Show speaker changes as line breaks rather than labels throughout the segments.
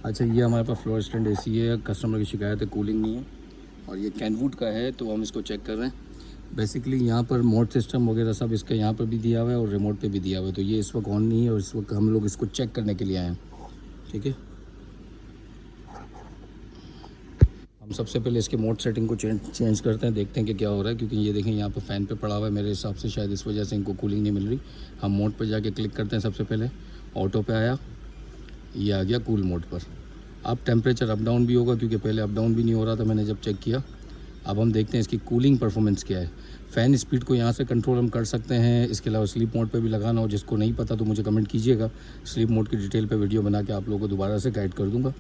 अच्छा, ये हमारे पास फ्लोर स्टैंड एसी है, कस्टमर की शिकायत है कूलिंग नहीं है, और ये कैनवुड का है, तो हम इसको चेक कर रहे हैं। बेसिकली यहाँ पर मोड सिस्टम वगैरह सब इसका यहाँ पर भी दिया हुआ है और रिमोट पे भी दिया हुआ है, तो ये इस वक्त ऑन नहीं है और इस वक्त हम लोग इसको चेक करने के लिए आए हैं। ठीक है, हम सबसे पहले इसके मोड सेटिंग को चेंज करते हैं, देखते हैं कि क्या हो रहा है, क्योंकि ये देखें यहाँ पर फ़ैन पे पड़ा हुआ है, मेरे हिसाब से शायद इस वजह से इनको कूलिंग नहीं मिल रही। हम मोड पर जाके क्लिक करते हैं, सबसे पहले ऑटो पे आया, ये आ गया कूल मोड पर। अब टेम्परेचर अप डाउन भी होगा, क्योंकि पहले अप डाउन भी नहीं हो रहा था मैंने जब चेक किया। अब हम देखते हैं इसकी कूलिंग परफॉर्मेंस क्या है। फ़ैन स्पीड को यहाँ से कंट्रोल हम कर सकते हैं, इसके अलावा स्लीप मोड पे भी लगाना हो, जिसको नहीं पता तो मुझे कमेंट कीजिएगा, स्लीप मोड की डिटेल पे वीडियो बना के आप लोगों को दोबारा से गाइड कर दूँगा।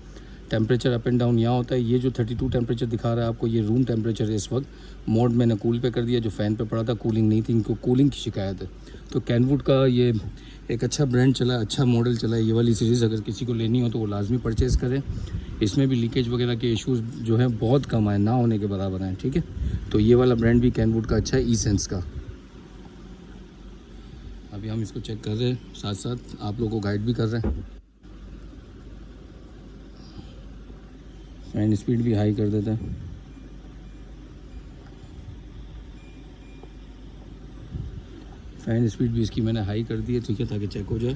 टेम्परेचर अप एंड डाउन यहाँ होता है। ये जो 32 टेम्परेचर दिखा रहा है आपको, ये रूम टेम्परेचर है इस वक्त। मोड मैंने कूल पे कर दिया, जो फ़ैन पे पड़ा था कूलिंग नहीं थी, इनको कूलिंग की शिकायत है। तो कैनवुड का ये एक अच्छा ब्रांड चला है, अच्छा मॉडल चला है। ये वाली सीरीज़ अगर किसी को लेनी हो तो वो लाजमी परचेज़ करें। इसमें भी लीकेज वगैरह के इश्यूज़ जो हैं बहुत कम आए, ना होने के बराबर हैं। ठीक है, तो ये वाला ब्रांड भी कैनवुड का अच्छा है, ई-सेंस का। अभी हम इसको चेक कर रहे हैं, साथ साथ आप लोगों को गाइड भी कर रहे हैं। फैन स्पीड भी हाई कर देते हैं। फ़ैन स्पीड भी इसकी मैंने हाई कर दी है, ठीक है, ताकि चेक हो जाए।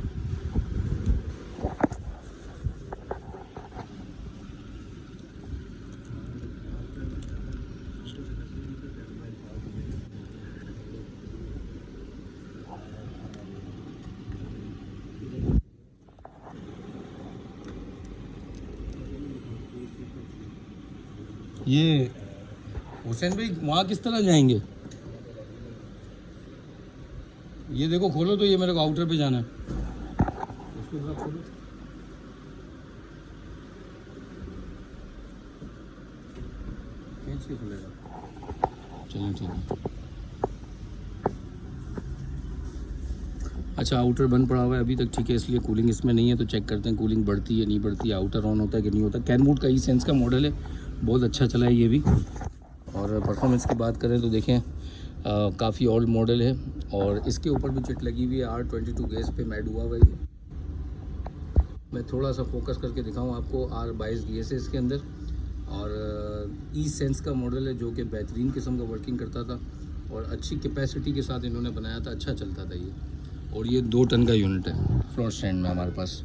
ये हुसैन भाई वहाँ किस तरह जाएंगे? ये देखो खोलो, तो ये मेरे को आउटर पे जाना है। इसको जरा खोलो। खींच के खुलेगा। चलिए ठीक है। अच्छा, आउटर बंद पड़ा हुआ है अभी तक, ठीक है, इसलिए कूलिंग इसमें नहीं है। तो चेक करते हैं कूलिंग बढ़ती है नहीं बढ़ती है, आउटर ऑन होता है कि नहीं होता। कैनवुड का ई-सेंस का मॉडल है, बहुत अच्छा चला है ये भी। और परफॉर्मेंस की बात करें तो देखें काफ़ी ओल्ड मॉडल है, और इसके ऊपर भी चिट लगी हुई है। R22 गैस पे मैड हुआ हुआ है। मैं थोड़ा सा फोकस करके दिखाऊं आपको, R22 गैस है इसके अंदर, और ई-सेंस का मॉडल है, जो कि बेहतरीन किस्म का वर्किंग करता था और अच्छी कैपेसिटी के साथ इन्होंने बनाया था, अच्छा चलता था ये। और ये 2 टन का यूनिट है फ्लोर स्टैंड में हमारे पास।